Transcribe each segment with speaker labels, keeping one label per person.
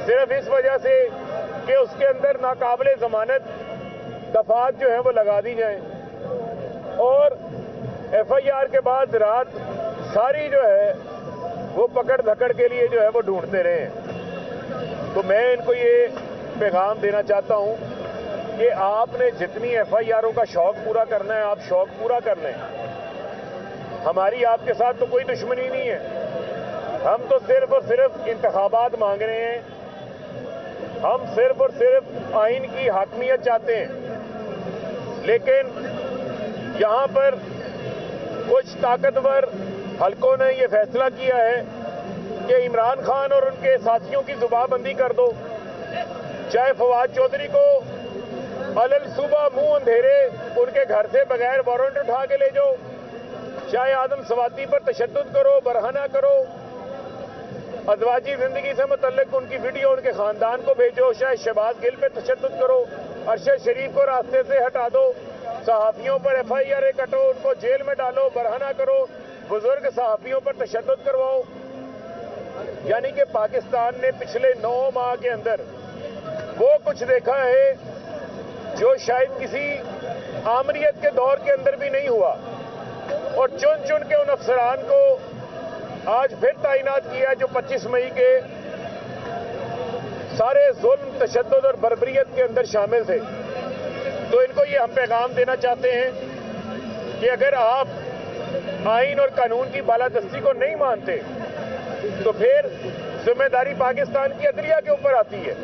Speaker 1: सिर्फ इस वजह से कि उसके अंदर नाकाबिले जमानत दफात जो है वो लगा दी जाए और FIR के बाद रात सारी जो है वो पकड़ धकड़ के लिए जो है वो ढूंढते रहे। तो मैं इनको ये पैगाम देना चाहता हूं कि आपने जितनी FIRों का शौक पूरा करना है आप शौक पूरा कर लें। हमारी आपके साथ तो कोई दुश्मनी नहीं है। हम तो सिर्फ और सिर्फ इंतखाबात मांग रहे हैं। हम सिर्फ और सिर्फ आइन की हाकमियत चाहते हैं। लेकिन यहां पर कुछ ताकतवर हलकों ने यह फैसला किया है कि इमरान खान और उनके साथियों की जुबाबंदी कर दो। चाहे फवाद चौधरी को अलल सुबह मुंह अंधेरे उनके घर से बगैर वारंट उठा के ले जाओ, चाहे आदम सवाती पर तशद्दुद करो, बरहना करो, अज़वाजी जिंदगी से मुतल्लिक उनकी वीडियो उनके खानदान को भेजो, चाहे शहबाज गिल पे तशद्दुद करो, अरशद शरीफ को रास्ते से हटा दो, सहाफियों पर FIR कटो, उनको जेल में डालो, बरहना करो, बुजुर्ग सहाफियों पर तशद्दुद करवाओ। यानी कि पाकिस्तान ने पिछले 9 माह के अंदर वो कुछ देखा है जो शायद किसी आमरीयत के दौर के अंदर भी नहीं हुआ और चुन चुन के उन अफसरान को आज फिर तैनात किया जो 25 मई के सारे जुल्म, तशद्दुद और बर्बरियत के अंदर शामिल थे। तो इनको ये हम पैगाम देना चाहते हैं कि अगर आप आइन और कानून की बालादस्ती को नहीं मानते तो फिर जिम्मेदारी पाकिस्तान की अदलिया के ऊपर आती है।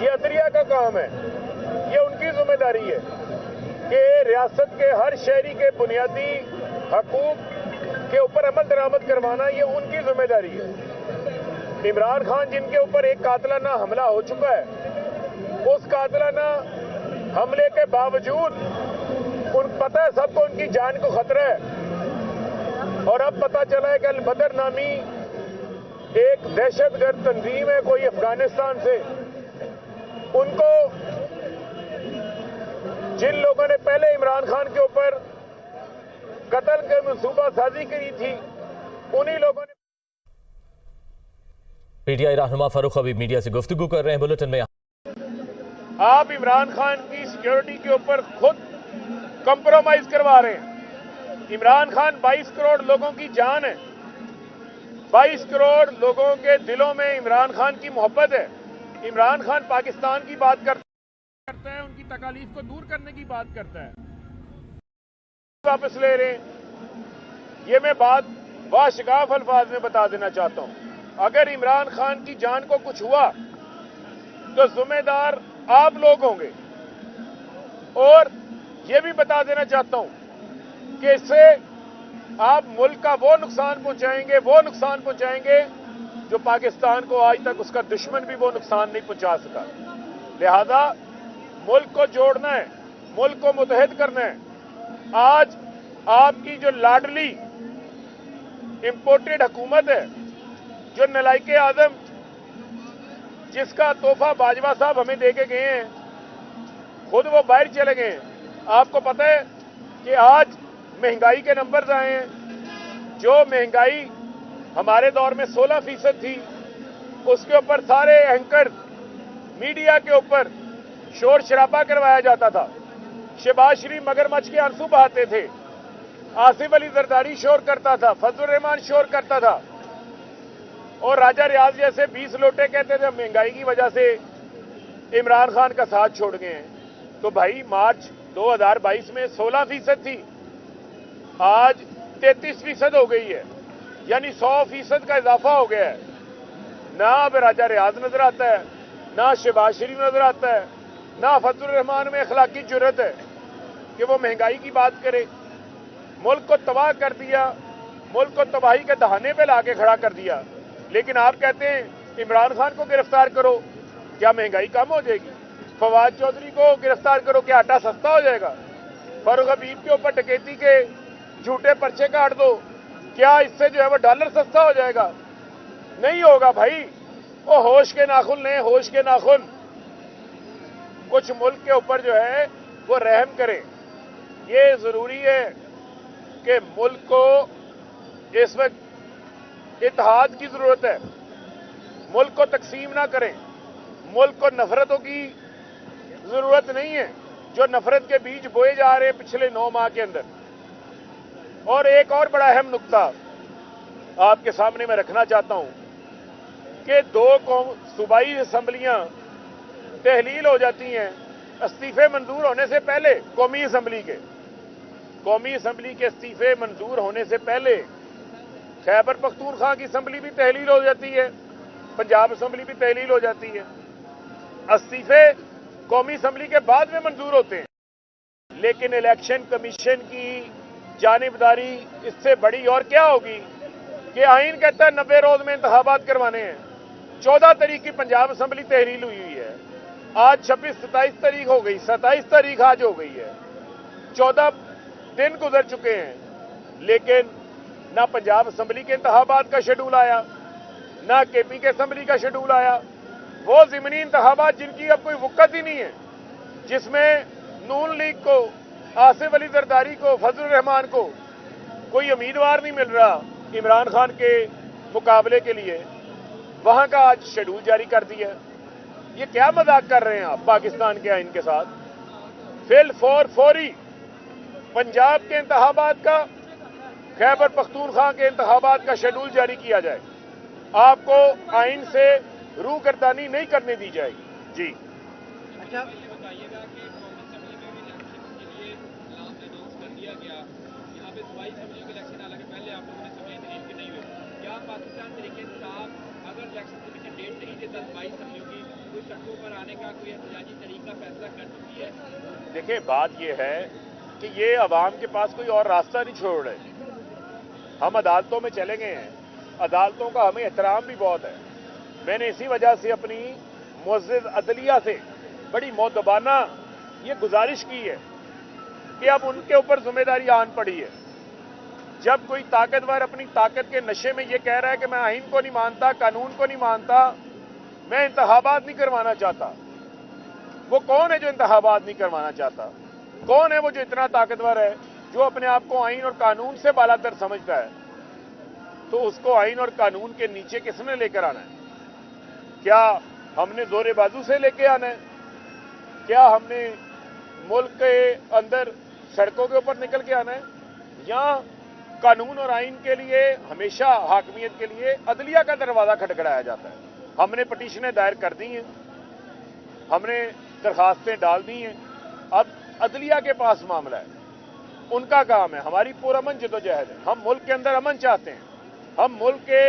Speaker 1: ये अदलिया का काम है, ये उनकी जिम्मेदारी है कि रियासत के हर शहरी के बुनियादी हकूक के ऊपर अमल दरामद करवाना, ये उनकी जिम्मेदारी है। इमरान खान जिनके ऊपर एक कातलाना हमला हो चुका है, उस कातलाना हमले के बावजूद पता है सबको उनकी जान को खतरा है और अब पता चला है कि अल बदर नामी एक दहशतगर्द तंजीम है कोई अफगानिस्तान से, उनको जिन लोगों ने पहले इमरान खान के ऊपर कत्ल की मंसूबा साजी करी थी, उन्हीं लोगों ने।
Speaker 2: PTI रहनुमा फारूक हबीब मीडिया से गुफ्तगू कर रहे हैं। बुलेटिन में
Speaker 1: आप इमरान खान की सिक्योरिटी के ऊपर खुद कंप्रोमाइज करवा रहे हैं। इमरान खान 22 करोड़ लोगों की जान है, 22 करोड़ लोगों के दिलों में इमरान खान की मोहब्बत है। इमरान खान पाकिस्तान की बात करता है, उनकी तकालीफ को दूर करने की बात करता है, वापस ले रहे हैं। ये मैं बात वाशगाफ अल्फाज में बता देना चाहता हूं। अगर इमरान खान की जान को कुछ हुआ तो जिम्मेदार आप लोग होंगे। और यह भी बता देना चाहता हूं कि इससे आप मुल्क का वो नुकसान पहुंचाएंगे जो पाकिस्तान को आज तक उसका दुश्मन भी वो नुकसान नहीं पहुंचा सका। लिहाजा मुल्क को जोड़ना है, मुल्क को मुत्तहिद करना है। आज आपकी जो लाडली इंपोर्टेड हुकूमत है, जो नलाइके आजम जिसका तोहफा बाजवा साहब हमें दे के गए हैं, खुद वो बाहर चले गए हैं। आपको पता है कि आज महंगाई के नंबर्स आए हैं। जो महंगाई हमारे दौर में 16% थी, उसके ऊपर सारे एंकर मीडिया के ऊपर शोर शराबा करवाया जाता था। शहबाज शरीफ मगरमच्छ के आंसू बहाते थे, आसिफ अली जरदारी शोर करता था, फजलुर रहमान शोर करता था और राजा रियाज जैसे 20 लोटे कहते थे। महंगाई की वजह से इमरान खान का साथ छोड़ गए हैं। तो भाई मार्च 2022 में 16% थी, आज 33% हो गई है, यानी 100% का इजाफा हो गया है। ना अब राजा रियाज नजर आता है, ना शहबाज शरीफ नजर आता है, ना फजलुर रहमान में अखलाकी जुर्रत है कि वो महंगाई की बात करे। मुल्क को तबाह कर दिया, मुल्क को तबाही के दहाने पे लाके खड़ा कर दिया। लेकिन आप कहते हैं इमरान खान को गिरफ्तार करो, क्या महंगाई कम हो जाएगी? फवाद चौधरी को गिरफ्तार करो, क्या आटा सस्ता हो जाएगा? फारूक हबीब के ऊपर डकैती के झूठे पर्चे काट दो, क्या इससे जो है वो डॉलर सस्ता हो जाएगा? नहीं होगा भाई। वो होश के नाखुन लें, होश के नाखुन। कुछ मुल्क के ऊपर जो है वो रहम करें। ये जरूरी है कि मुल्क को इस वक्त इत्तेहाद की जरूरत है। मुल्क को तकसीम ना करें। मुल्क को नफरतों की जरूरत नहीं है, जो नफरत के बीज बोए जा रहे हैं पिछले 9 माह के अंदर। और एक और बड़ा अहम नुक्ता आपके सामने मैं रखना चाहता हूं कि 2 सूबाई असम्बलियां तहलील हो जाती हैं इस्तीफे मंजूर होने से पहले। कौमी असम्बली के इस्तीफे मंजूर होने से पहले खैबर पख्तूनख्वा की असम्बली भी तहलील हो जाती है, पंजाब असम्बली भी तहलील हो जाती है। इस्तीफे कौमी असम्बली के बाद में मंजूर होते हैं, लेकिन इलेक्शन कमीशन की जानिबदारी इससे बड़ी और क्या होगी कि आईन कहता है 90 रोज में इंतखाबात करवाने हैं। 14 तारीख की पंजाब असम्बली तहलील हुई है, आज 26-27 तारीख हो गई, 27 तारीख आज हो गई है, 14 दिन गुजर चुके हैं, लेकिन ना पंजाब असम्बली के इंतखाबात का शेड्यूल आया, ना केपी के असम्बली का शेड्यूल आया। वो ज़िमनी इंतखाबात जिनकी अब कोई वक़्त ही नहीं है, जिसमें नून लीग को, आसिफ अली जरदारी को, फजलुर रहमान को कोई उम्मीदवार नहीं मिल रहा इमरान खान के मुकाबले के लिए, वहां का आज शेड्यूल जारी कर दिया। ये क्या मजाक कर रहे हैं आप पाकिस्तान के आइन के साथ? फिल फॉर फौरी पंजाब के इंतखाबात का, खैबर पख्तूनख्वा के इंतखाबात का शेड्यूल जारी किया जाए। आपको आइन से रूगर्दानी नहीं करने दी जाएगी। जी
Speaker 3: अच्छा, बताइएगा कि यहाँ पे सूबाई असेंबली के इलेक्शन हालांकि पहले आप लोगों ने समय इनके नहीं हुए, क्या पाकिस्तान तरीके इंसाफ अगर इलेक्शन कमीशन डेट नहीं देता सूबाई असेंबलियों की, कोई सड़कों पर आने का कोई एहतजाजी तरीका फैसला कर चुकी है?
Speaker 1: देखिए, बात यह है कि ये अवाम के पास कोई और रास्ता नहीं छोड़ रहे। हम अदालतों में चले गए हैं, अदालतों का हमें एहतराम भी बहुत है। मैंने इसी वजह से अपनी मुअज़्ज़िज़ अदलिया से बड़ी मौदबाना ये गुजारिश की है कि अब उनके ऊपर जिम्मेदारी आन पड़ी है। जब कोई ताकतवर अपनी ताकत के नशे में ये कह रहा है कि मैं आइन को नहीं मानता, कानून को नहीं मानता, मैं इंतखाबात नहीं करवाना चाहता, वो कौन है जो इंतखाबात नहीं करवाना चाहता? कौन है वो जो इतना ताकतवर है, जो अपने आप को आइन और कानून से बालातर समझता है? तो उसको आइन और कानून के नीचे किसने लेकर आना है? क्या हमने जोरे बाजू से लेके आना है? क्या हमने मुल्क के अंदर सड़कों के ऊपर निकल के आना है? या कानून और आइन के लिए हमेशा हाकमियत के लिए अदलिया का दरवाजा खटखटाया जाता है? हमने पटिशनें दायर कर दी हैं, हमने दरखास्तें डाल दी हैं, अब अदलिया के पास मामला है, उनका काम है। हमारी पुरअमन जदोजहद है। हम मुल्क के अंदर अमन चाहते हैं, हम मुल्क के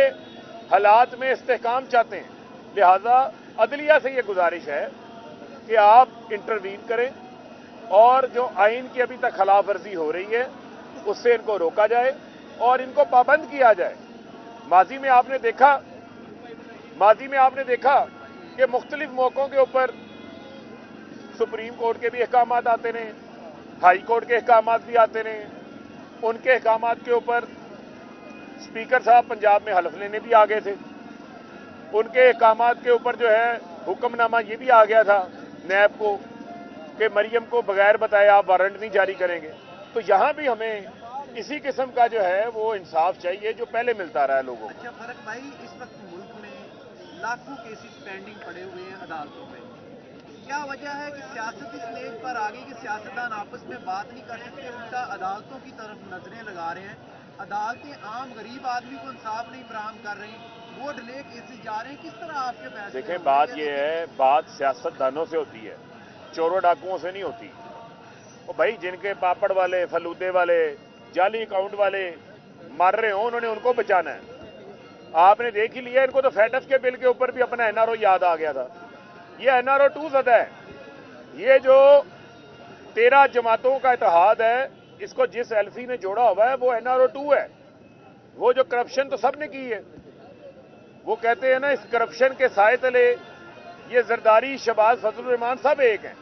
Speaker 1: हालात में इस्तेहकाम चाहते हैं। लिहाजा अदलिया से ये गुजारिश है कि आप इंटरवीन करें और जो आइन की अभी तक खिलाफ वर्जी हो रही है उससे इनको रोका जाए और इनको पाबंद किया जाए। माजी में आपने देखा कि मुख्तलिफ मौकों के ऊपर सुप्रीम कोर्ट के भी अहकाम आते रहे, हाई कोर्ट के अहकाम भी आते रहे, उनके अहकाम के ऊपर स्पीकर साहब पंजाब में हलफ लेने भी आ गए थे, उनके अहकाम के ऊपर जो है हुक्मनामा ये भी आ गया था नैब को कि मरियम को बगैर बताए आप वारंट नहीं जारी करेंगे। तो यहां भी हमें इसी किस्म का जो है वो इंसाफ चाहिए जो पहले मिलता रहा है लोगों को।
Speaker 4: अच्छा फरक भाई, इस वक्त मुल्क में लाखों केसेस पेंडिंग पड़े हुए हैं अदालतों में। क्या वजह है कि सियासती स्टेज पर आगे के सियासतदान आपस में बात नहीं कर सकते, उल्टा अदालतों की तरफ नजरें लगा रहे हैं? अदालतें आम गरीब आदमी को इंसाफ नहीं फराहम कर रही, वो डिले केसेस जा रहे हैं। किस तरह आपके फैसले?
Speaker 1: देखें, बात यह है, बात सियासतदानों से होती है, चोरों डाकुओं से नहीं होती। वो भाई जिनके पापड़ वाले, फलूदे वाले, जाली अकाउंट वाले मर रहे हों, उन्होंने उनको बचाना है। आपने देख ही लिया, इनको तो फैटफ के बिल के ऊपर भी अपना एनआरओ याद आ गया था। ये एनआरओ 2 ज़दा है। ये जो 13 जमातों का इत्तेहाद है, इसको जिस एलसी ने जोड़ा हुआ है वो एनआरओ 2 है। वो जो करप्शन तो सबने की है, वो कहते हैं ना, इस करप्शन के साए तले ये जरदारी, शहबाज, फजलुर रहमान सब एक हैं।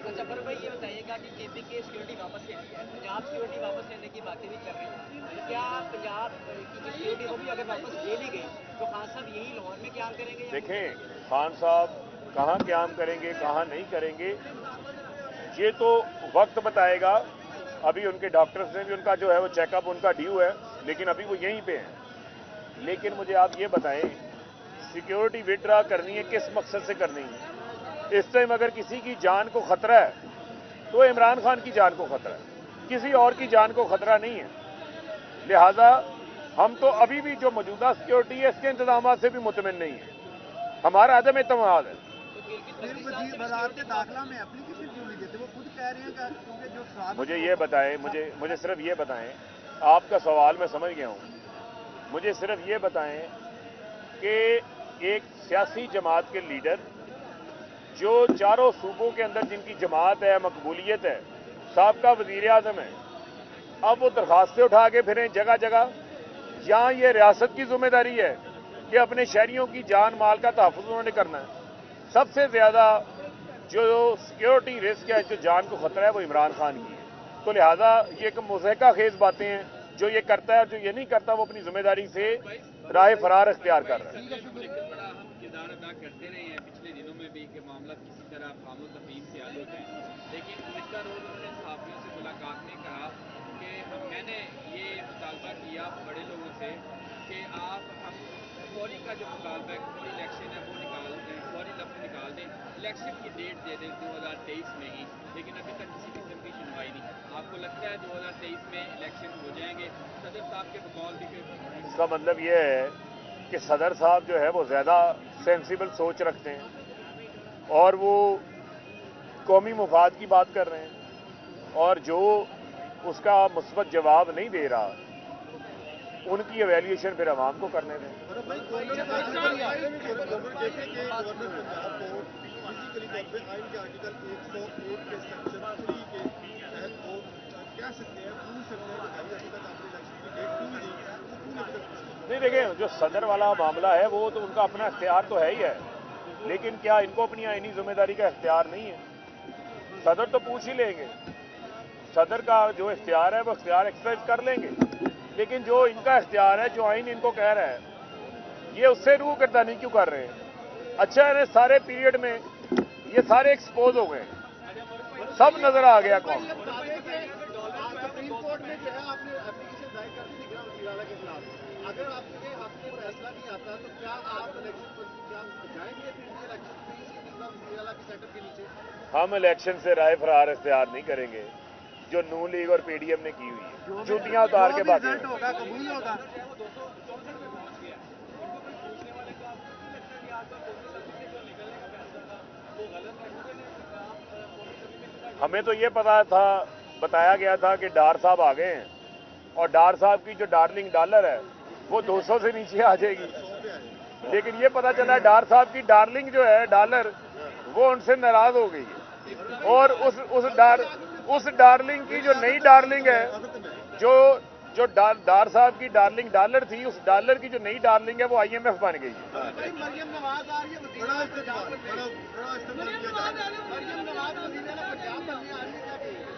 Speaker 5: जफर भाई, ये बताइएगा कि केपी की सिक्योरिटी वापस ले ली है, पंजाब सिक्योरिटी वापस लेने की बातें भी कर रहे हैं, तो क्या पंजाब की सिक्योरिटी को भी अगर वापस ले ली गई तो खान साहब यही लाहौर में क्याम करेंगे?
Speaker 1: देखें, खान साहब कहाँ क्याम करेंगे, कहाँ नहीं करेंगे, ये तो वक्त बताएगा। अभी उनके डॉक्टर्स ने भी उनका जो है वो चेकअप उनका ड्यू है, लेकिन अभी वो यहीं पे हैं। लेकिन मुझे आप ये बताएं, सिक्योरिटी विड्रा करनी है, किस मकसद से करनी है। इस टाइम अगर किसी की जान को खतरा है तो इमरान खान की जान को खतरा है, किसी और की जान को खतरा नहीं है। लिहाजा हम तो अभी भी जो मौजूदा सिक्योरिटी है इसके इंतजाम से भी मुतमिन नहीं है, हमारा अदम एतमाद है।
Speaker 4: फिर वजीर वज़ारत दाखिला में एप्लीकेशन क्यों नहीं देते? वो खुद कह रहे हैं कि क्योंकि जो साथ
Speaker 1: मुझे ये बताएं, मुझे सिर्फ ये बताएं, आपका सवाल मैं समझ गया हूं। मुझे सिर्फ ये बताएं कि एक सियासी जमात के लीडर जो चारों सूबों के अंदर जिनकी जमात है, मकबूलियत है, साबका वजीर आज़म है, अब वो दरखास्तें उठा के फिरें जगह जगह। यहाँ ये रियासत की जिम्मेदारी है कि अपने शहरियों की जान माल का तहफ़्फ़ुज़ उन्होंने करना है। सबसे ज़्यादा जो सिक्योरिटी रिस्क है, जो जान को खतरा है, वो इमरान खान की है। तो लिहाजा ये एक मुज़हका खेज बातें हैं, जो ये करता है और जो ये नहीं करता वो अपनी जिम्मेदारी से राह फरार इख्तियार कर रहा है।
Speaker 3: लेकिन बड़ा अहम किरदार अदा करते रहे हैं पिछले दिनों में भी कि मामला किसी तरह फामो तफहीम से हल हो जाए। लेकिन गुज़िश्ता रोज उन्होंने सहाफ़ियों से मुलाकात में कहा कि मैंने ये मुतालबा किया बड़े लोगों से कि आप हम फौरी का जो मुतालबा है, फौरी इलेक्शन है वो निकाल दें, फौरी लफ्ज़ निकाल दें, इलेक्शन की डेट दे दें 2023 में ही। लेकिन अभी तक किसी किस्म की सुनवाई नहीं। आपको लगता है 2023 में इलेक्शन हो जाएंगे? सदर साहब के बकौल भी
Speaker 1: इसका मतलब ये है कि सदर साहब जो है वो ज़्यादा सेंसिबल सोच रखते हैं और वो कौमी मुफाद की बात कर रहे हैं, और जो उसका मुस्बत जवाब नहीं दे रहा उनकी एवेल्यूएशन फिर अवाम को करने दें। नहीं देखें, जो सदर वाला मामला है वो तो उनका अपना इख्तियार तो है ही है, लेकिन क्या इनको अपनी आईनी जिम्मेदारी का इख्तियार नहीं है? सदर तो पूछ ही लेंगे, सदर का जो इख्तियार है वो इख्तियार एक्सरसाइज कर लेंगे, लेकिन जो इनका इख्तियार है, जो आइन इनको कह रहा है, ये उससे रूह करता नहीं क्यों कर रहे हैं? अच्छा है, सारे पीरियड में ये सारे एक्सपोज हो गए, सब नजर आ गया कौन।
Speaker 4: सुप्रीम कोर्ट में जो है आपने एप्लीकेशन दायर कर दी निगरान वज़ीर-ए-आला के खिलाफ। अगर आपके हक में फैसला नहीं आता तो क्या आप इलेक्शन पर क्या जाएंगे? फिर भी इलेक्शन में इसी निगरान वज़ीर-ए-आला के सेटअप के नीचे
Speaker 1: हम इलेक्शन से राय फरार इख्तियार नहीं करेंगे जो नून लीग और पीडीएम ने की हुई है। जूतियां उतार के बात
Speaker 4: होगा, कबूल होगा।
Speaker 1: हमें तो ये पता था, बताया गया था कि डार साहब आ गए हैं और डार साहब की जो डार्लिंग डॉलर है वो 200 से नीचे आ जाएगी, लेकिन ये पता चला डार साहब की डार्लिंग जो है डॉलर वो उनसे नाराज हो गई है, और उस डार्लिंग की जो नई डार्लिंग है, जो डार साहब की डार्लिंग डॉलर थी, उस डॉलर की जो नई डार्लिंग है वो IMF बन गई है।
Speaker 4: मरियम नवाज आ रही है,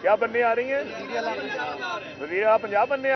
Speaker 1: क्या बनने आ रही है? वज़ीर-ए-आला पंजाब बनने